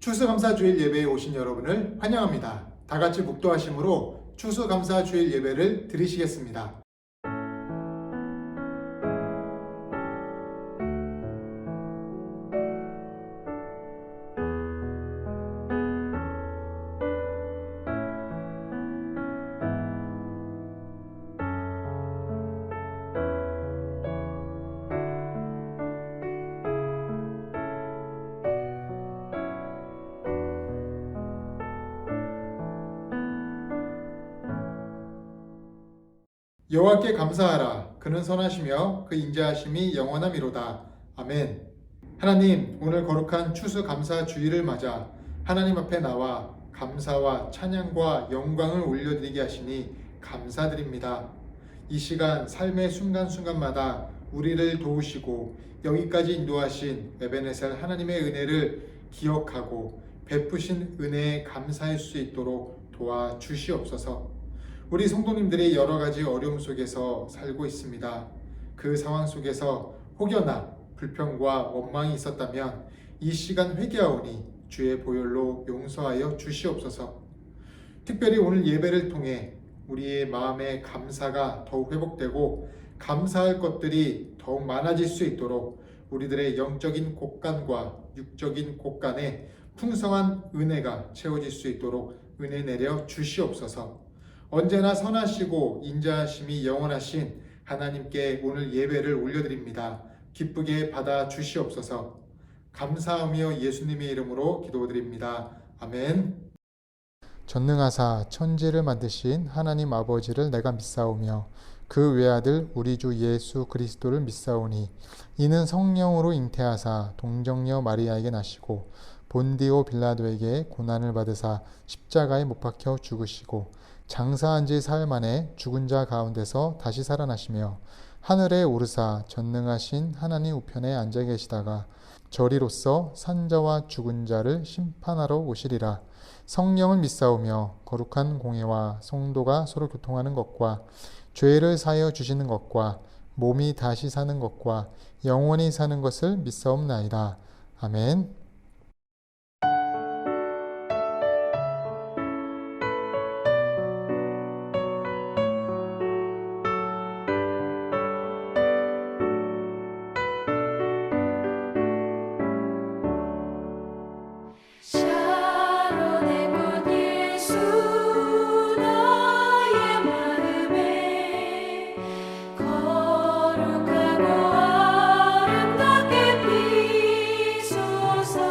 추수감사주일 예배에 오신 여러분을 환영합니다. 다 같이 묵도하심으로 추수감사주일 예배를 드리시겠습니다. 여호와께 감사하라. 그는 선하시며 그 인자하심이 영원함이로다. 아멘. 하나님, 오늘 거룩한 추수감사 주일을 맞아 하나님 앞에 나와 감사와 찬양과 영광을 올려드리게 하시니 감사드립니다. 이 시간 삶의 순간순간마다 우리를 도우시고 여기까지 인도하신 에베네셀 하나님의 은혜를 기억하고 베푸신 은혜에 감사할 수 있도록 도와주시옵소서. 우리 성도님들이 여러 가지 어려움 속에서 살고 있습니다. 그 상황 속에서 혹여나 불평과 원망이 있었다면 이 시간 회개하오니 주의 보혈로 용서하여 주시옵소서. 특별히 오늘 예배를 통해 우리의 마음의 감사가 더욱 회복되고 감사할 것들이 더욱 많아질 수 있도록 우리들의 영적인 곳간과 육적인 곳간에 풍성한 은혜가 채워질 수 있도록 은혜 내려 주시옵소서. 언제나 선하시고 인자하심이 영원하신 하나님께 오늘 예배를 올려드립니다. 기쁘게 받아 주시옵소서. 감사하며 예수님의 이름으로 기도드립니다. 아멘. 전능하사 천지를 만드신 하나님 아버지를 내가 믿사오며 그 외아들 우리 주 예수 그리스도를 믿사오니 이는 성령으로 잉태하사 동정녀 마리아에게 나시고 본디오 빌라도에게 고난을 받으사 십자가에 못 박혀 죽으시고 장사한 지 사흘 만에 죽은 자 가운데서 다시 살아나시며 하늘에 오르사 전능하신 하나님 우편에 앉아 계시다가 저리로서 산자와 죽은 자를 심판하러 오시리라. 성령을 믿사오며 거룩한 공회와 성도가 서로 교통하는 것과 죄를 사하여 주시는 것과 몸이 다시 사는 것과 영원히 사는 것을 믿사옵나이다. 아멘. 샤론의 꽃 예수 나의 마음에 거룩하고 아름답게 피소서.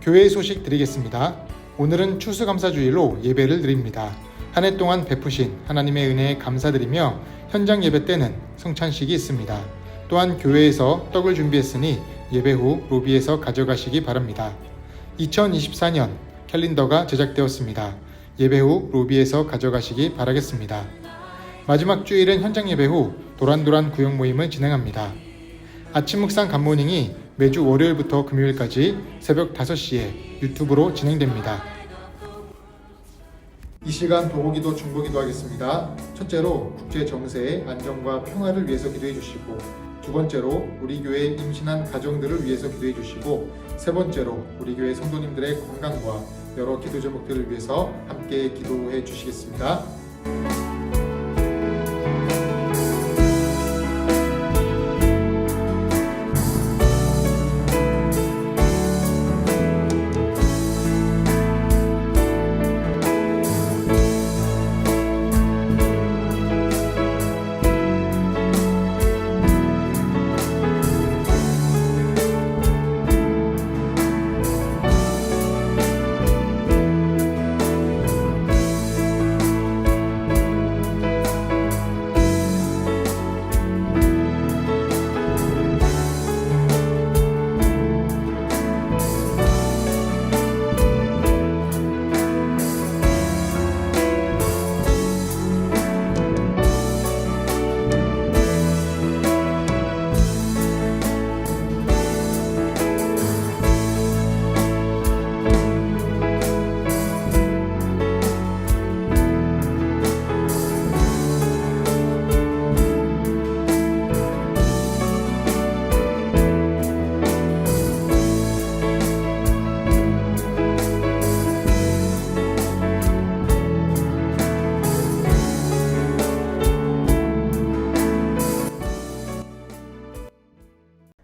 교회 소식 드리겠습니다. 오늘은 추수감사주일로 예배를 드립니다. 한 해 동안 베푸신 하나님의 은혜에 감사드리며 현장 예배 때는 성찬식이 있습니다. 또한 교회에서 떡을 준비했으니 예배 후 로비에서 가져가시기 바랍니다. 2024년 캘린더가 제작되었습니다. 예배 후 로비에서 가져가시기 바라겠습니다. 마지막 주일은 현장 예배 후 도란도란 구역 모임을 진행합니다. 아침 묵상 굿모닝이 매주 월요일부터 금요일까지 새벽 5시에 유튜브로 진행됩니다. 이 시간 도보기도 중보기도 하겠습니다. 첫째로 국제 정세의 안정과 평화를 위해서 기도해 주시고, 두 번째로 우리 교회 임신한 가정들을 위해서 기도해 주시고, 세 번째로 우리 교회 성도님들의 건강과 여러 기도 제목들을 위해서 함께 기도해 주시겠습니다.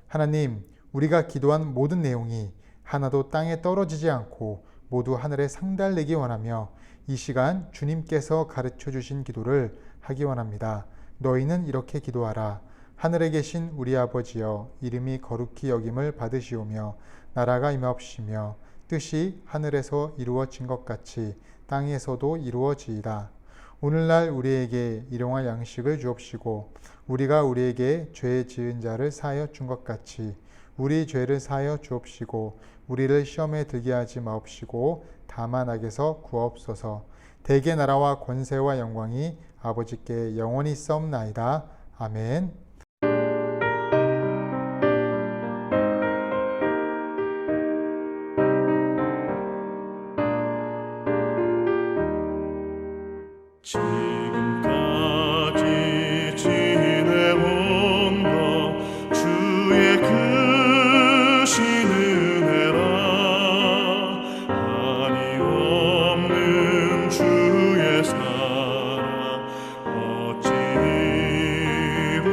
하나님, 우리가 기도한 모든 내용이 하나도 땅에 떨어지지 않고 모두 하늘에 상달되기 원하며 이 시간 주님께서 가르쳐 주신 기도를 하기 원합니다. 너희는 이렇게 기도하라. 하늘에 계신 우리 아버지여, 이름이 거룩히 여김을 받으시오며 나라가 임하옵시며 뜻이 하늘에서 이루어진 것 같이 땅에서도 이루어지이다. 오늘날 우리에게 일용할 양식을 주옵시고 우리가 우리에게 죄 지은 자를 사하여 준 것 같이 우리 죄를 사하여 주옵시고 우리를 시험에 들게 하지 마옵시고 다만 악에서 구하옵소서. 대개 나라와 권세와 영광이 아버지께 영원히 있사옵나이다. 아멘. 지금까지 지내온 것 주의 크신 은혜라. 한이 없는 주의 사랑 어찌 이루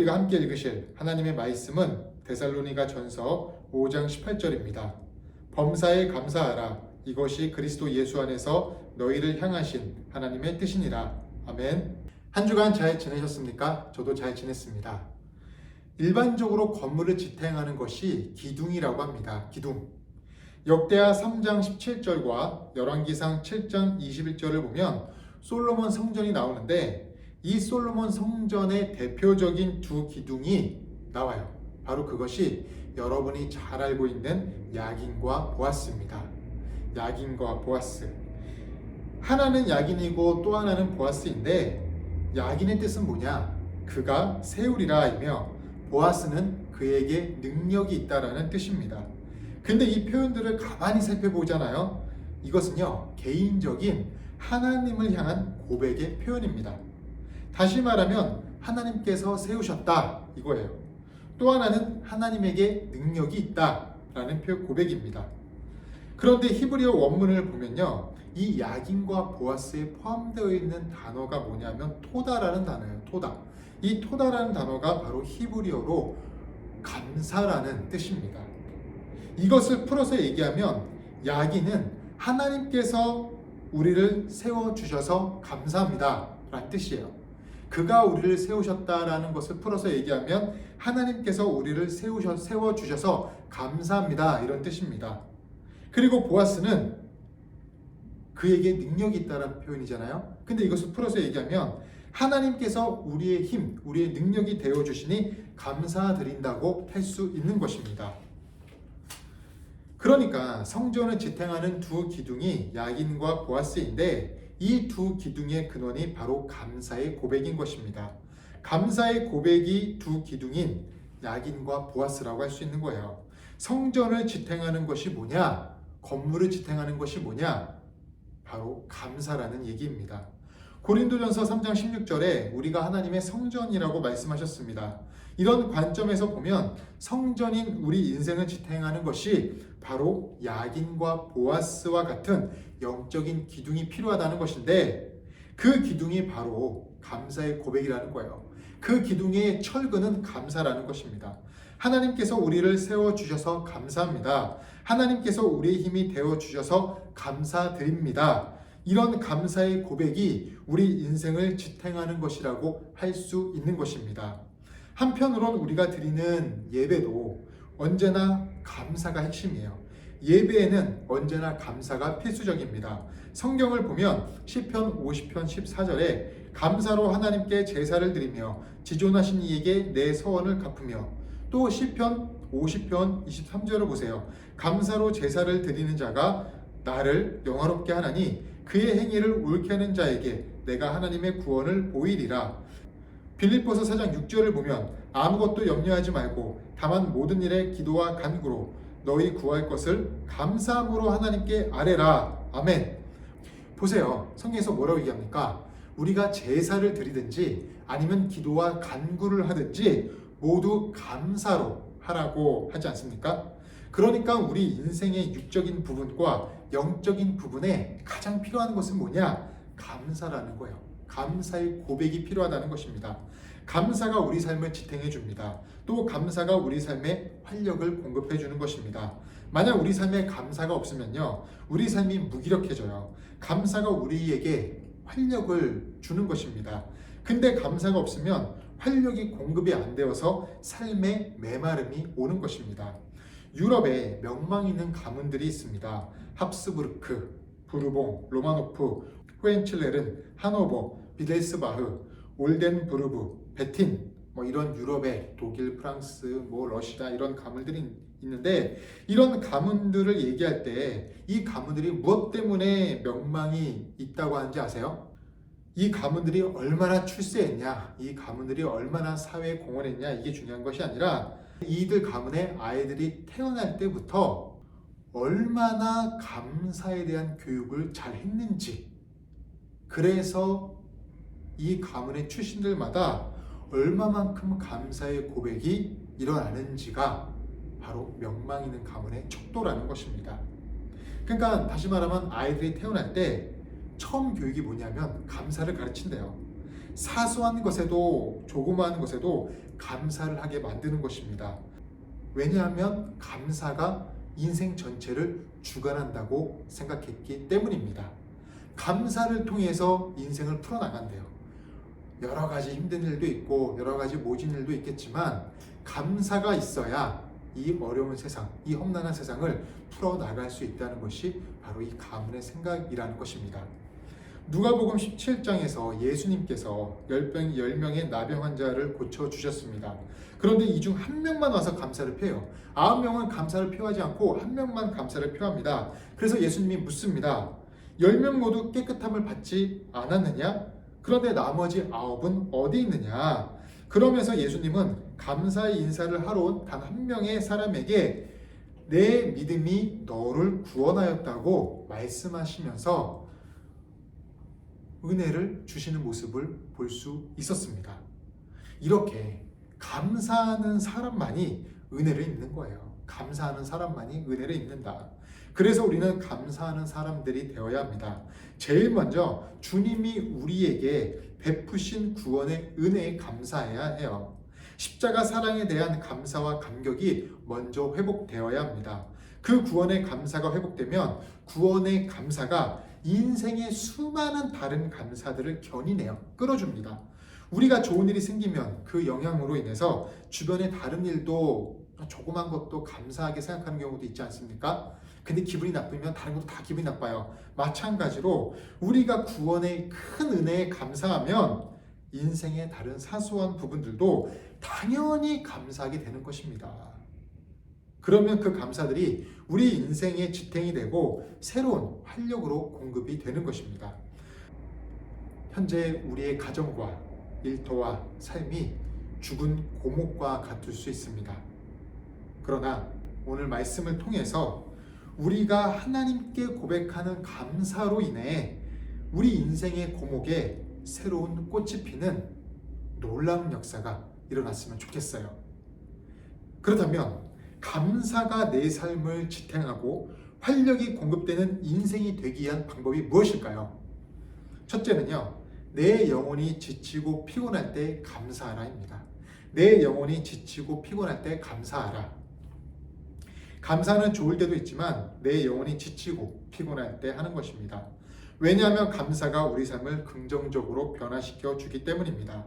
우리가 함께 읽으실 하나님의 말씀은 데살로니가 전서 5장 18절입니다. 범사에 감사하라. 이것이 그리스도 예수 안에서 너희를 향하신 하나님의 뜻이니라. 아멘. 한 주간 잘 지내셨습니까? 저도 잘 지냈습니다. 일반적으로 건물을 지탱하는 것이 기둥이라고 합니다. 기둥. 역대하 3장 17절과 열왕기상 7장 21절을 보면 솔로몬 성전이 나오는데 이 솔로몬 성전의 대표적인 두 기둥이 나와요. 바로 그것이 여러분이 잘 알고 있는 야긴과 보아스입니다. 야긴과 보아스. 하나는 야긴이고 또 하나는 보아스인데 야긴의 뜻은 뭐냐? 그가 세우리라이며 보아스는 그에게 능력이 있다라는 뜻입니다. 근데 이 표현들을 가만히 살펴보잖아요. 이것은요, 개인적인 하나님을 향한 고백의 표현입니다. 다시 말하면 하나님께서 세우셨다 이거예요. 또 하나는 하나님에게 능력이 있다라는 고백입니다. 그런데 히브리어 원문을 보면요, 이 야긴과 보아스에 포함되어 있는 단어가 뭐냐면 토다라는 단어예요. 토다. 이 토다라는 단어가 바로 히브리어로 감사라는 뜻입니다. 이것을 풀어서 얘기하면 야긴은 하나님께서 우리를 세워주셔서 감사합니다 라는 뜻이에요. 그가 우리를 세우셨다라는 것을 풀어서 얘기하면 하나님께서 우리를 세워주셔서 감사합니다 이런 뜻입니다. 그리고 보아스는 그에게 능력이 있다는 표현이잖아요. 근데 이것을 풀어서 얘기하면 하나님께서 우리의 힘, 우리의 능력이 되어주시니 감사드린다고 할 수 있는 것입니다. 그러니까 성전을 지탱하는 두 기둥이 야긴과 보아스인데 이 두 기둥의 근원이 바로 감사의 고백인 것입니다. 감사의 고백이 두 기둥인 야긴과 보아스라고 할 수 있는 거예요. 성전을 지탱하는 것이 뭐냐? 건물을 지탱하는 것이 뭐냐? 바로 감사라는 얘기입니다. 고린도전서 3장 16절에 우리가 하나님의 성전이라고 말씀하셨습니다. 이런 관점에서 보면 성전인 우리 인생을 지탱하는 것이 바로 야긴과 보아스와 같은 영적인 기둥이 필요하다는 것인데 그 기둥이 바로 감사의 고백이라는 거예요. 그 기둥의 철근은 감사라는 것입니다. 하나님께서 우리를 세워주셔서 감사합니다. 하나님께서 우리의 힘이 되어주셔서 감사드립니다. 이런 감사의 고백이 우리 인생을 지탱하는 것이라고 할 수 있는 것입니다. 한편으론 우리가 드리는 예배도 언제나 감사가 핵심이에요. 예배에는 언제나 감사가 필수적입니다. 성경을 보면 시편 50편 14절에 감사로 하나님께 제사를 드리며 지존하신 이에게 내 서원을 갚으며 또 시편 50편 23절을 보세요. 감사로 제사를 드리는 자가 나를 영화롭게 하나니 그의 행위를 옳게 하는 자에게 내가 하나님의 구원을 보이리라. 빌립보서 4장 6절을 보면 아무것도 염려하지 말고 다만 모든 일에 기도와 간구로 너희 구할 것을 감사함으로 하나님께 아뢰라. 아멘. 보세요. 성경에서 뭐라고 얘기합니까? 우리가 제사를 드리든지 아니면 기도와 간구를 하든지 모두 감사로 하라고 하지 않습니까? 그러니까 우리 인생의 육적인 부분과 영적인 부분에 가장 필요한 것은 뭐냐? 감사라는 거예요. 감사의 고백이 필요하다는 것입니다. 감사가 우리 삶을 지탱해 줍니다. 또 감사가 우리 삶에 활력을 공급해 주는 것입니다. 만약 우리 삶에 감사가 없으면요, 우리 삶이 무기력해져요. 감사가 우리에게 활력을 주는 것입니다. 근데 감사가 없으면 활력이 공급이 안 되어서 삶에 메마름이 오는 것입니다. 유럽에 명망 있는 가문들이 있습니다. 합스부르크, 부르봉, 로마노프, 호헨칠레른, 하노버, 비델스바흐, 올덴부르브, 베틴, 이런 유럽의 독일, 프랑스, 러시아 이런 가문들이 있는데 이런 가문들을 얘기할 때 이 가문들이 무엇 때문에 명망이 있다고 하는지 아세요? 이 가문들이 얼마나 출세했냐, 이 가문들이 얼마나 사회에 공헌했냐 이게 중요한 것이 아니라 이들 가문의 아이들이 태어날 때부터 얼마나 감사에 대한 교육을 잘 했는지, 그래서 이 가문의 출신들마다 얼마만큼 감사의 고백이 일어나는지가 바로 명망 있는 가문의 척도라는 것입니다. 그러니까 다시 말하면 아이들이 태어날 때 처음 교육이 뭐냐면 감사를 가르친대요. 사소한 것에도 조그마한 것에도 감사를 하게 만드는 것입니다. 왜냐하면 감사가 인생 전체를 주관한다고 생각했기 때문입니다. 감사를 통해서 인생을 풀어나간대요. 여러 가지 힘든 일도 있고 여러 가지 모진 일도 있겠지만 감사가 있어야 이 어려운 세상, 이 험난한 세상을 풀어나갈 수 있다는 것이 바로 이 가문의 생각이라는 것입니다. 누가복음 17장에서 예수님께서 10명의 나병 환자를 고쳐주셨습니다. 그런데 이 중 한 명만 와서 감사를 표해요. 9명은 감사를 표하지 않고 한 명만 감사를 표합니다. 그래서 예수님이 묻습니다. 10명 모두 깨끗함을 받지 않았느냐? 그런데 나머지 9은 어디 있느냐? 그러면서 예수님은 감사의 인사를 하러 온 단 한 명의 사람에게 내 믿음이 너를 구원하였다고 말씀하시면서 은혜를 주시는 모습을 볼 수 있었습니다. 이렇게 감사하는 사람만이 은혜를 입는 거예요. 감사하는 사람만이 은혜를 입는다. 그래서 우리는 감사하는 사람들이 되어야 합니다. 제일 먼저 주님이 우리에게 베푸신 구원의 은혜에 감사해야 해요. 십자가 사랑에 대한 감사와 감격이 먼저 회복되어야 합니다. 그 구원의 감사가 회복되면 구원의 감사가 인생의 수많은 다른 감사들을 견인해요. 끌어줍니다. 우리가 좋은 일이 생기면 그 영향으로 인해서 주변의 다른 일도 조그만 것도 감사하게 생각하는 경우도 있지 않습니까? 근데 기분이 나쁘면 다른 것도 다 기분이 나빠요. 마찬가지로 우리가 구원의 큰 은혜에 감사하면 인생의 다른 사소한 부분들도 당연히 감사하게 되는 것입니다. 그러면 그 감사들이 우리 인생의 지탱이 되고 새로운 활력으로 공급이 되는 것입니다. 현재 우리의 가정과 일터와 삶이 죽은 고목과 같을 수 있습니다. 그러나 오늘 말씀을 통해서 우리가 하나님께 고백하는 감사로 인해 우리 인생의 고목에 새로운 꽃이 피는 놀라운 역사가 일어났으면 좋겠어요. 그렇다면 감사가 내 삶을 지탱하고 활력이 공급되는 인생이 되기 위한 방법이 무엇일까요? 첫째는요, 내 영혼이 지치고 피곤할 때 감사하라입니다. 내 영혼이 지치고 피곤할 때 감사하라. 감사는 좋을 때도 있지만 내 영혼이 지치고 피곤할 때 하는 것입니다. 왜냐하면 감사가 우리 삶을 긍정적으로 변화시켜 주기 때문입니다.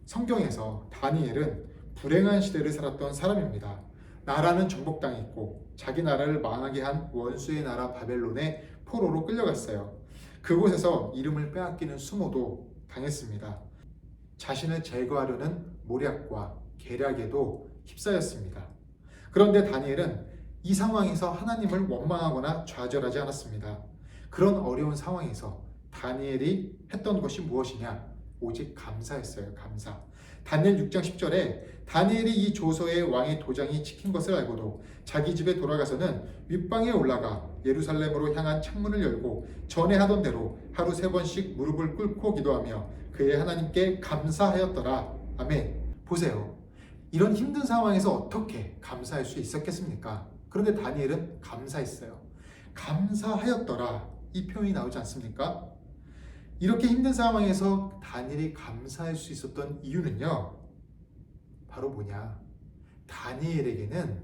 성경에서 다니엘은 불행한 시대를 살았던 사람입니다. 나라는 정복당했고 자기 나라를 망하게 한 원수의 나라 바벨론의 포로로 끌려갔어요. 그곳에서 이름을 빼앗기는 수모도 당했습니다. 자신을 제거하려는 모략과 계략에도 휩싸였습니다. 그런데 다니엘은 이 상황에서 하나님을 원망하거나 좌절하지 않았습니다. 그런 어려운 상황에서 다니엘이 했던 것이 무엇이냐? 오직 감사했어요. 감사. 다니엘 6장 10절에 다니엘이 이 조서에 왕의 도장이 찍힌 것을 알고도 자기 집에 돌아가서는 윗방에 올라가 예루살렘으로 향한 창문을 열고 전에 하던 대로 하루 3번씩 무릎을 꿇고 기도하며 그의 하나님께 감사하였더라. 아멘. 보세요. 이런 힘든 상황에서 어떻게 감사할 수 있었겠습니까? 그런데 다니엘은 감사했어요. 감사하였더라. 이 표현이 나오지 않습니까? 이렇게 힘든 상황에서 다니엘이 감사할 수 있었던 이유는요, 바로 뭐냐? 다니엘에게는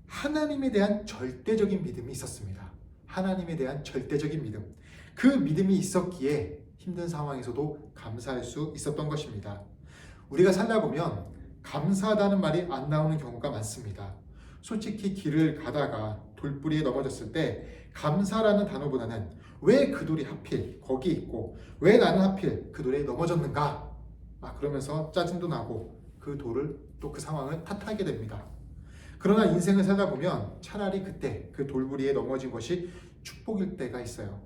하나님에 대한 절대적인 믿음이 있었습니다. 하나님에 대한 절대적인 믿음. 그 믿음이 있었기에 힘든 상황에서도 감사할 수 있었던 것입니다. 우리가 살다 보면 감사하다는 말이 안 나오는 경우가 많습니다. 솔직히 길을 가다가 돌부리에 넘어졌을 때 감사라는 단어보다는 왜 그 돌이 하필 거기 있고 왜 나는 하필 그 돌에 넘어졌는가? 그러면서 짜증도 나고 그 돌을 또 그 상황을 탓하게 됩니다. 그러나 인생을 살다 보면 차라리 그때 그 돌부리에 넘어진 것이 축복일 때가 있어요.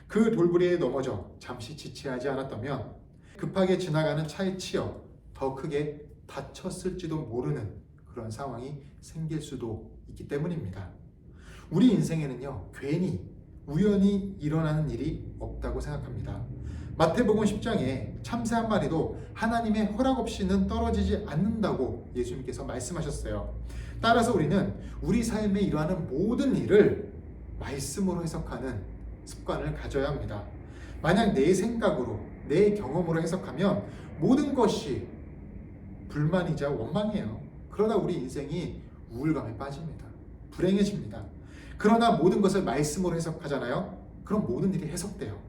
그 돌부리에 넘어져 잠시 지체하지 않았다면 급하게 지나가는 차에 치여 더 크게 다쳤을지도 모르는 그런 상황이 생길 수도 있기 때문입니다. 우리 인생에는요, 괜히 우연히 일어나는 일이 없다고 생각합니다. 마태복음 10장에 참새 한 마리도 하나님의 허락 없이는 떨어지지 않는다고 예수님께서 말씀하셨어요. 따라서 우리는 우리 삶에 일어나는 모든 일을 말씀으로 해석하는 습관을 가져야 합니다. 만약 내 생각으로 내 경험으로 해석하면 모든 것이 불만이자 원망이에요. 그러다 우리 인생이 우울감에 빠집니다. 불행해집니다. 그러나 모든 것을 말씀으로 해석하잖아요. 그럼 모든 일이 해석돼요.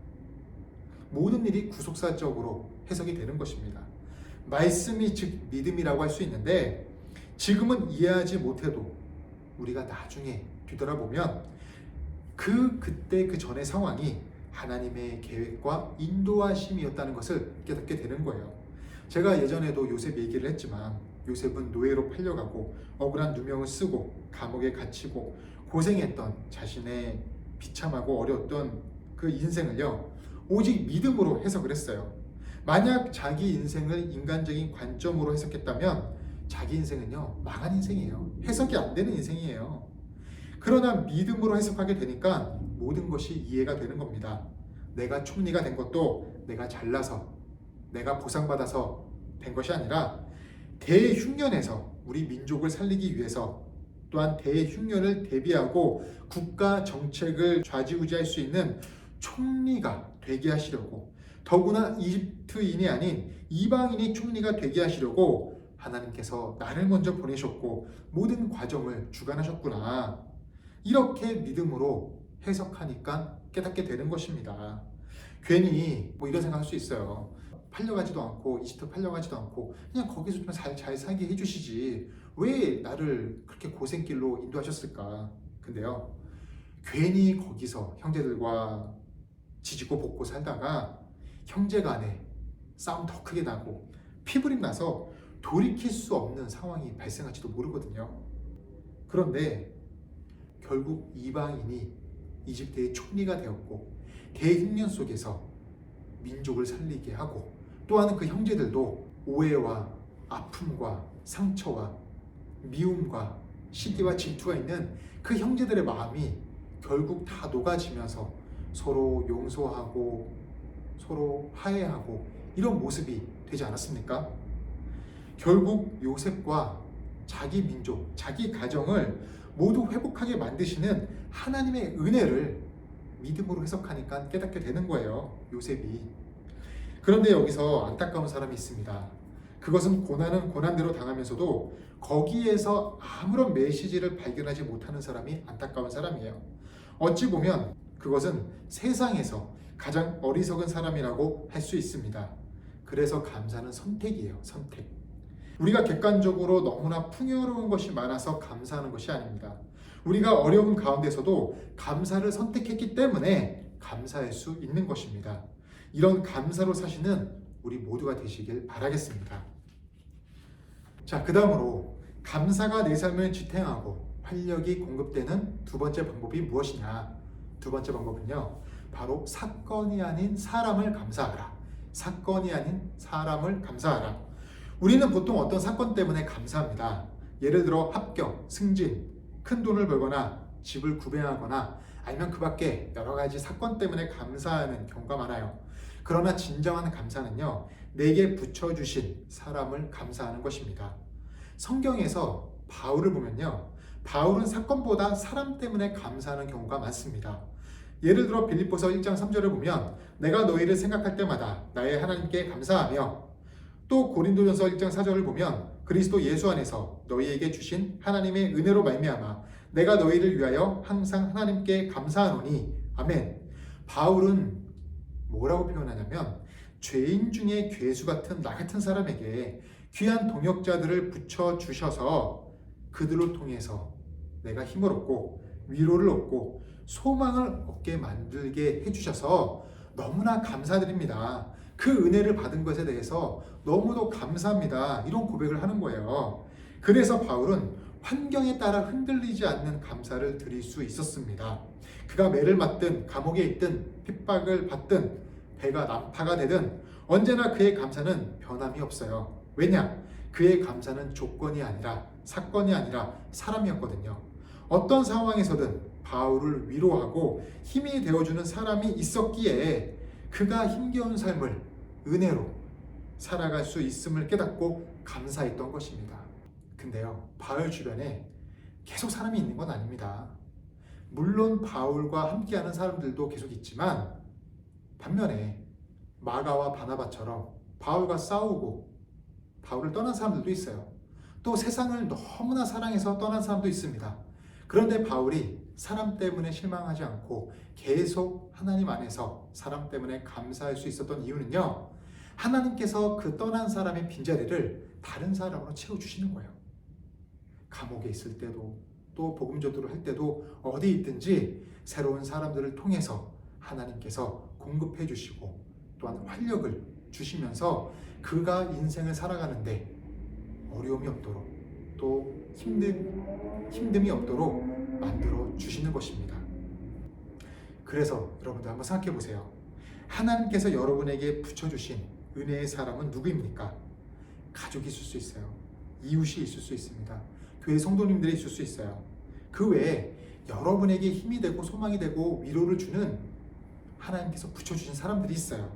모든 일이 구속사적으로 해석이 되는 것입니다. 말씀이 즉 믿음이라고 할 수 있는데 지금은 이해하지 못해도 우리가 나중에 뒤돌아보면 그때 그 전의 상황이 하나님의 계획과 인도하심이었다는 것을 깨닫게 되는 거예요. 제가 예전에도 요셉 얘기를 했지만 요셉은 노예로 팔려가고 억울한 누명을 쓰고 감옥에 갇히고 고생했던 자신의 비참하고 어려웠던 그 인생을요 오직 믿음으로 해석을 했어요. 만약 자기 인생을 인간적인 관점으로 해석했다면 자기 인생은요 망한 인생이에요. 해석이 안 되는 인생이에요. 그러나 믿음으로 해석하게 되니까 모든 것이 이해가 되는 겁니다. 내가 총리가 된 것도 내가 잘나서 내가 보상받아서 된 것이 아니라 대흉년에서 우리 민족을 살리기 위해서 또한 대흉년을 대비하고 국가 정책을 좌지우지할 수 있는 총리가 되게 하시려고 더구나 이집트인이 아닌 이방인이 총리가 되게 하시려고 하나님께서 나를 먼저 보내셨고 모든 과정을 주관하셨구나. 이렇게 믿음으로 해석하니까 깨닫게 되는 것입니다. 괜히 이런 생각할 수 있어요. 팔려가지도 않고 이집트 팔려가지도 않고 그냥 거기서 좀 잘 살게 해주시지 왜 나를 그렇게 고생길로 인도하셨을까. 근데요 괜히 거기서 형제들과 지지고 볶고 살다가 형제간에 싸움 더 크게 나고 피부림 나서 돌이킬 수 없는 상황이 발생할지도 모르거든요. 그런데 결국 이방인이 이집트의 총리가 되었고 대흉년 속에서 민족을 살리게 하고 또한 그 형제들도 오해와 아픔과 상처와 미움과 시기와 질투가 있는 그 형제들의 마음이 결국 다 녹아지면서 서로 용서하고 서로 화해하고 이런 모습이 되지 않았습니까? 결국 요셉과 자기 민족, 자기 가정을 모두 회복하게 만드시는 하나님의 은혜를 믿음으로 해석하니까 깨닫게 되는 거예요, 요셉이. 그런데 여기서 안타까운 사람이 있습니다. 그것은 고난은 고난대로 당하면서도 거기에서 아무런 메시지를 발견하지 못하는 사람이 안타까운 사람이에요. 어찌 보면 그것은 세상에서 가장 어리석은 사람이라고 할 수 있습니다. 그래서 감사는 선택이에요, 선택. 우리가 객관적으로 너무나 풍요로운 것이 많아서 감사하는 것이 아닙니다. 우리가 어려운 가운데서도 감사를 선택했기 때문에 감사할 수 있는 것입니다. 이런 감사로 사시는 우리 모두가 되시길 바라겠습니다. 자, 그 다음으로 감사가 내 삶을 지탱하고 활력이 공급되는 두 번째 방법이 무엇이냐? 두 번째 방법은요, 바로 사건이 아닌 사람을 감사하라. 사건이 아닌 사람을 감사하라. 우리는 보통 어떤 사건 때문에 감사합니다. 예를 들어 합격, 승진, 큰 돈을 벌거나 집을 구매하거나 아니면 그 밖에 여러 가지 사건 때문에 감사하는 경우가 많아요. 그러나 진정한 감사는요, 내게 붙여주신 사람을 감사하는 것입니다. 성경에서 바울을 보면요, 바울은 사건보다 사람 때문에 감사하는 경우가 많습니다. 예를 들어 빌립보서 1장 3절을 보면 내가 너희를 생각할 때마다 나의 하나님께 감사하며, 또 고린도전서 1장 4절을 보면 그리스도 예수 안에서 너희에게 주신 하나님의 은혜로 말미암아 내가 너희를 위하여 항상 하나님께 감사하노니. 아멘. 바울은 뭐라고 표현하냐면 죄인 중에 괴수 같은 나 같은 사람에게 귀한 동역자들을 붙여주셔서 그들을 통해서 내가 힘을 얻고 위로를 얻고 소망을 얻게 만들게 해주셔서 너무나 감사드립니다. 그 은혜를 받은 것에 대해서 너무도 감사합니다. 이런 고백을 하는 거예요. 그래서 바울은 환경에 따라 흔들리지 않는 감사를 드릴 수 있었습니다. 그가 매를 맞든 감옥에 있든 핍박을 받든 배가 난파가 되든 언제나 그의 감사는 변함이 없어요. 왜냐? 그의 감사는 조건이 아니라 사건이 아니라 사람이었거든요. 어떤 상황에서든 바울을 위로하고 힘이 되어주는 사람이 있었기에 그가 힘겨운 삶을 은혜로 살아갈 수 있음을 깨닫고 감사했던 것입니다. 근데요, 바울 주변에 계속 사람이 있는 건 아닙니다. 물론 바울과 함께하는 사람들도 계속 있지만 반면에 마가와 바나바처럼 바울과 싸우고 바울을 떠난 사람들도 있어요. 또 세상을 너무나 사랑해서 떠난 사람도 있습니다. 그런데 바울이 사람 때문에 실망하지 않고 계속 하나님 안에서 사람 때문에 감사할 수 있었던 이유는요, 하나님께서 그 떠난 사람의 빈자리를 다른 사람으로 채워주시는 거예요. 감옥에 있을 때도 또 복음 전도를 할 때도 어디 있든지 새로운 사람들을 통해서 하나님께서 공급해 주시고 또한 활력을 주시면서 그가 인생을 살아가는데 어려움이 없도록 또 힘듦이 없도록 만들어 주시는 것입니다. 그래서 여러분들 한번 생각해 보세요. 하나님께서 여러분에게 붙여주신 은혜의 사람은 누구입니까? 가족이 있을 수 있어요. 이웃이 있을 수 있습니다. 교회 성도님들이 있을 수 있어요. 그 외에 여러분에게 힘이 되고 소망이 되고 위로를 주는 하나님께서 붙여주신 사람들이 있어요.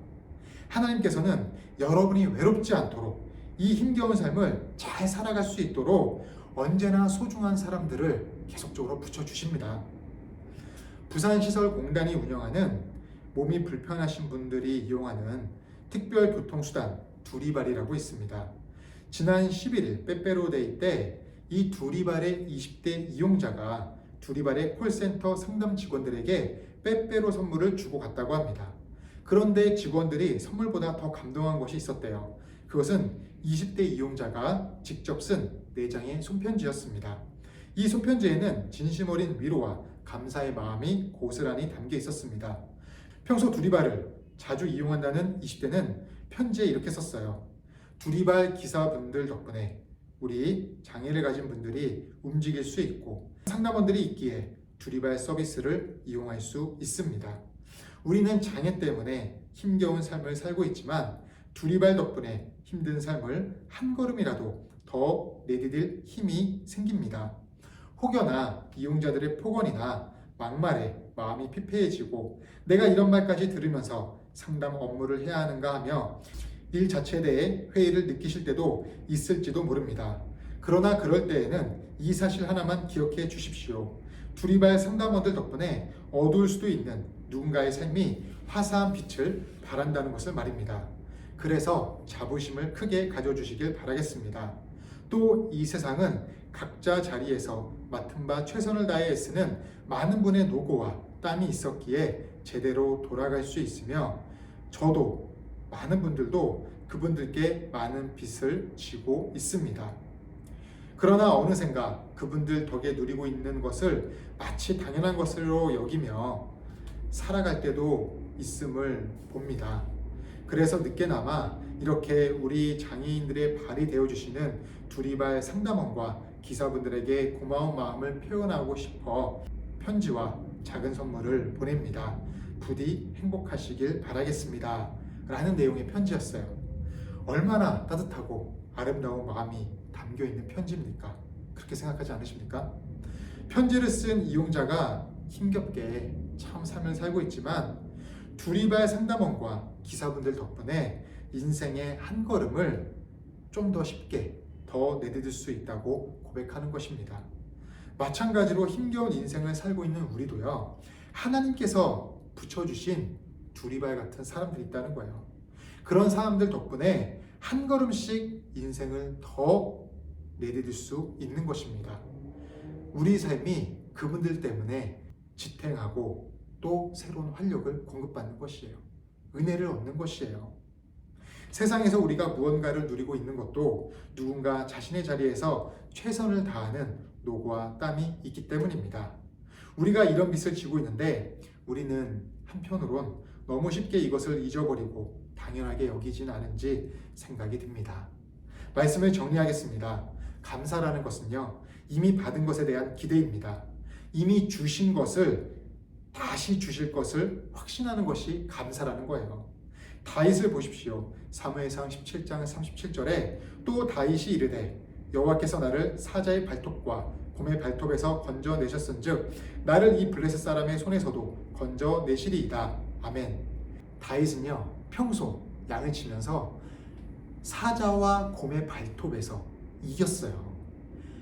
하나님께서는 여러분이 외롭지 않도록 이 힘겨운 삶을 잘 살아갈 수 있도록 언제나 소중한 사람들을 계속적으로 붙여주십니다. 부산시설공단이 운영하는 몸이 불편하신 분들이 이용하는 특별교통수단 두리발이라고 있습니다. 지난 11일 빼빼로데이 때 이 두리발의 20대 이용자가 두리발의 콜센터 상담 직원들에게 빼빼로 선물을 주고 갔다고 합니다. 그런데 직원들이 선물보다 더 감동한 것이 있었대요. 그것은 20대 이용자가 직접 쓴 4장의 손편지였습니다. 이 손편지에는 진심 어린 위로와 감사의 마음이 고스란히 담겨 있었습니다. 평소 두리발을 자주 이용한다는 20대는 편지에 이렇게 썼어요. 두리발 기사분들 덕분에 우리 장애를 가진 분들이 움직일 수 있고 상담원들이 있기에 두리발 서비스를 이용할 수 있습니다. 우리는 장애 때문에 힘겨운 삶을 살고 있지만 두리발 덕분에 힘든 삶을 한 걸음이라도 더 내디딜 힘이 생깁니다. 혹여나 이용자들의 폭언이나 막말에 마음이 피폐해지고 내가 이런 말까지 들으면서 상담 업무를 해야 하는가 하며 일 자체에 대해 회의를 느끼실 때도 있을지도 모릅니다. 그러나 그럴 때에는 이 사실 하나만 기억해 주십시오. 두리발 상담원들 덕분에 어두울 수도 있는 누군가의 삶이 화사한 빛을 발한다는 것을 말입니다. 그래서 자부심을 크게 가져주시길 바라겠습니다. 또 이 세상은 각자 자리에서 맡은 바 최선을 다해 애쓰는 많은 분의 노고와 땀이 있었기에 제대로 돌아갈 수 있으며 저도 많은 분들도 그분들께 많은 빚을 지고 있습니다. 그러나 어느샌가 그분들 덕에 누리고 있는 것을 마치 당연한 것으로 여기며 살아갈 때도 있음을 봅니다. 그래서 늦게나마 이렇게 우리 장애인들의 발이 되어주시는 두리발 상담원과 기사분들에게 고마운 마음을 표현하고 싶어 편지와 작은 선물을 보냅니다. 부디 행복하시길 바라겠습니다. 라는 내용의 편지였어요. 얼마나 따뜻하고 아름다운 마음이 담겨있는 편지입니까? 그렇게 생각하지 않으십니까? 편지를 쓴 이용자가 힘겹게 참 삶을 살고 있지만 두리발 상담원과 기사분들 덕분에 인생의 한 걸음을 좀 더 쉽게 더 내디딜 수 있다고 고백하는 것입니다. 마찬가지로 힘겨운 인생을 살고 있는 우리도요, 하나님께서 붙여주신 두리발 같은 사람들이 있다는 거예요. 그런 사람들 덕분에 한 걸음씩 인생을 더 내디딜 수 있는 것입니다. 우리 삶이 그분들 때문에 지탱하고 또 새로운 활력을 공급받는 것이에요. 은혜를 얻는 것이에요. 세상에서 우리가 무언가를 누리고 있는 것도 누군가 자신의 자리에서 최선을 다하는 노고와 땀이 있기 때문입니다. 우리가 이런 빚을 지고 있는데 우리는 한편으론 너무 쉽게 이것을 잊어버리고 당연하게 여기진 않은지 생각이 듭니다. 말씀을 정리하겠습니다. 감사라는 것은요, 이미 받은 것에 대한 기대입니다. 이미 주신 것을 다시 주실 것을 확신하는 것이 감사라는 거예요. 다윗을 보십시오. 사무엘상 17장 37절에 또 다윗이 이르되 여호와께서 나를 사자의 발톱과 곰의 발톱에서 건져내셨은즉 나를 이 블레셋 사람의 손에서도 건져내시리이다. 아멘. 다윗은요, 평소 양을 치면서 사자와 곰의 발톱에서 이겼어요.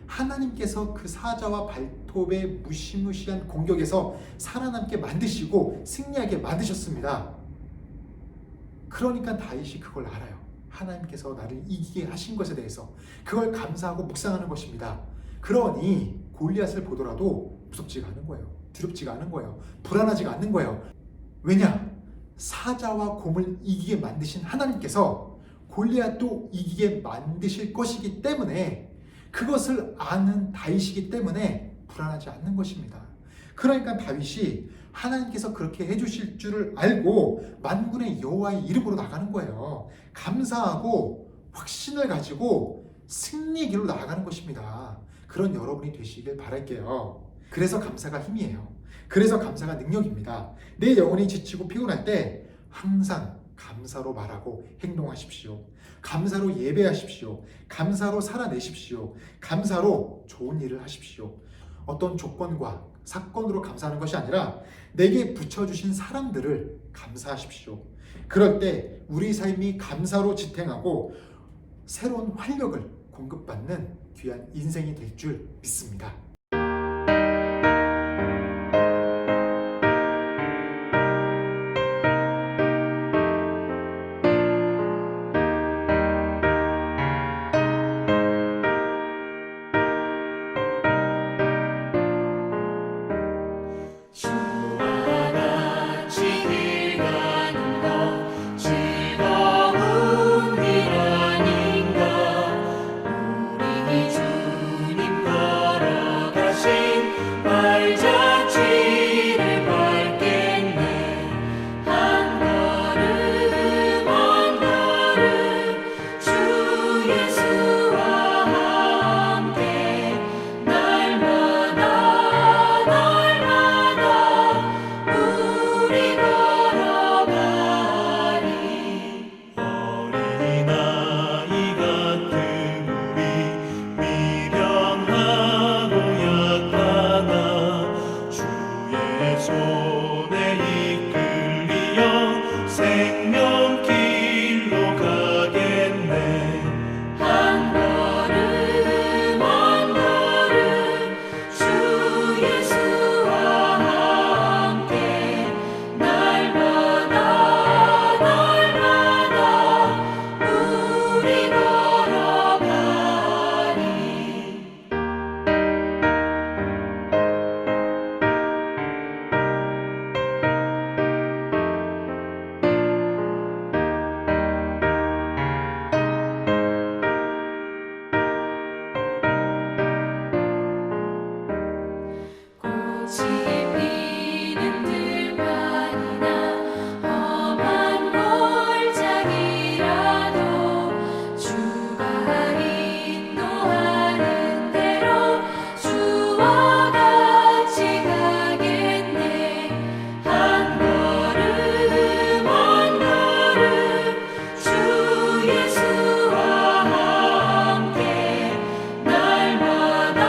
하나님께서 그 사자와 발톱의 무시무시한 공격에서 살아남게 만드시고 승리하게 만드셨습니다. 그러니까 다윗이 그걸 알아요. 하나님께서 나를 이기게 하신 것에 대해서 그걸 감사하고 묵상하는 것입니다. 그러니 골리앗을 보더라도 무섭지가 않은 거예요. 두렵지가 않은 거예요. 불안하지가 않는 거예요. 왜냐? 사자와 곰을 이기게 만드신 하나님께서 골리앗도 이기게 만드실 것이기 때문에, 그것을 아는 다윗이기 때문에 불안하지 않는 것입니다. 그러니까 다윗이 하나님께서 그렇게 해주실 줄을 알고 만군의 여호와의 이름으로 나가는 거예요. 감사하고 확신을 가지고 승리의 길로 나아가는 것입니다. 그런 여러분이 되시길 바랄게요. 그래서 감사가 힘이에요. 그래서 감사가 능력입니다. 내 영혼이 지치고 피곤할 때 항상 감사로 말하고 행동하십시오. 감사로 예배하십시오. 감사로 살아내십시오. 감사로 좋은 일을 하십시오. 어떤 조건과 사건으로 감사하는 것이 아니라 내게 붙여주신 사람들을 감사하십시오. 그럴 때 우리 삶이 감사로 지탱하고 새로운 활력을 공급받는 귀한 인생이 될 줄 믿습니다. 주와 같이 길 가는 것 즐거운 길 아닌가. 우리 주님 걸어가신 발자취를 밟겠네. 한 걸음 한 걸음 주 예수와 함께 날마다 우리 걸어가리. 어린아이 같은 우리 미련하고 약하나 주의 손에 이끌리어 생명길로 가겠네. 한 걸음 한 걸음 주 예수와 함께 날마다 우리 걸어가리. 꽃이 피는 들판이나 험한 골짜기라도 주가 인도하는 대로 주와 같이 가겠네. 한 걸음 한 걸음 주 예수와 함께 날마다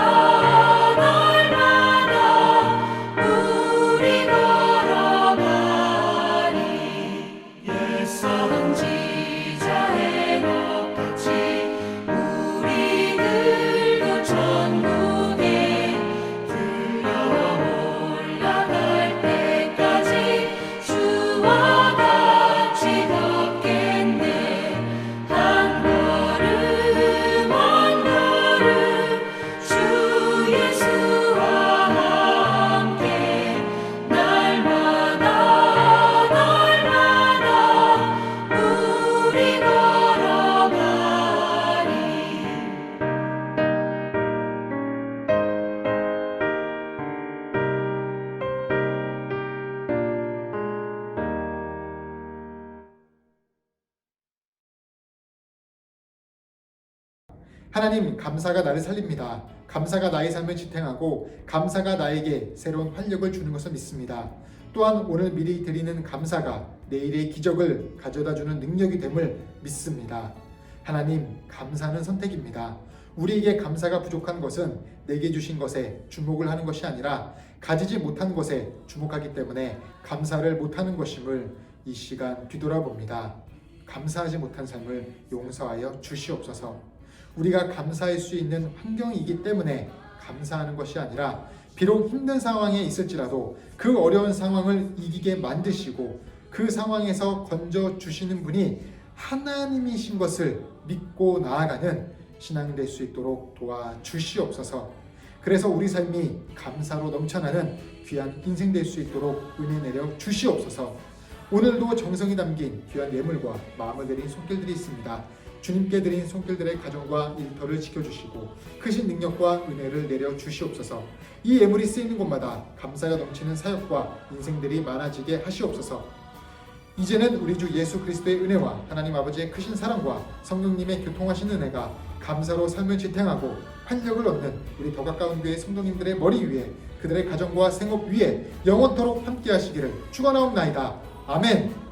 우리 걸어가리. 옛 선지자의 것같이 우리들도 천국에 들려 올라갈 때까지 주와 같이 걷겠네. 한 걸음 한 걸음 주 예수와 함께 날마다 우리 걸어가리. 하나님, 감사가 나를 살립니다. 감사가 나의 삶을 지탱하고 감사가 나에게 새로운 활력을 주는 것을 믿습니다. 또한 오늘 미리 드리는 감사가 내일의 기적을 가져다주는 능력이 됨을 믿습니다. 하나님, 감사는 선택입니다. 우리에게 감사가 부족한 것은 내게 주신 것에 주목을 하는 것이 아니라 가지지 못한 것에 주목하기 때문에 감사를 못하는 것임을 이 시간 뒤돌아봅니다. 감사하지 못한 삶을 용서하여 주시옵소서. 우리가 감사할 수 있는 환경이기 때문에 감사하는 것이 아니라 비록 힘든 상황에 있을지라도 그 어려운 상황을 이기게 만드시고 그 상황에서 건져 주시는 분이 하나님이신 것을 믿고 나아가는 신앙이 될 수 있도록 도와주시옵소서. 그래서 우리 삶이 감사로 넘쳐나는 귀한 인생 될 수 있도록 은혜 내려 주시옵소서. 오늘도 정성이 담긴 귀한 예물과 마음을 드린 손길들이 있습니다. 주님께 드린 손길들의 가정과 일터를 지켜주시고 크신 능력과 은혜를 내려 주시옵소서. 이 예물이 쓰이는 곳마다 감사가 넘치는 사역과 인생들이 많아지게 하시옵소서. 이제는 우리 주 예수 그리스도의 은혜와 하나님 아버지의 크신 사랑과 성령님의 교통하신 은혜가 감사로 삶을 지탱하고 활력을 얻는 우리 더 가까운 교회 성도님들의 머리 위에 그들의 가정과 생업 위에 영원토록 함께 하시기를 축원하옵나이다. 아멘.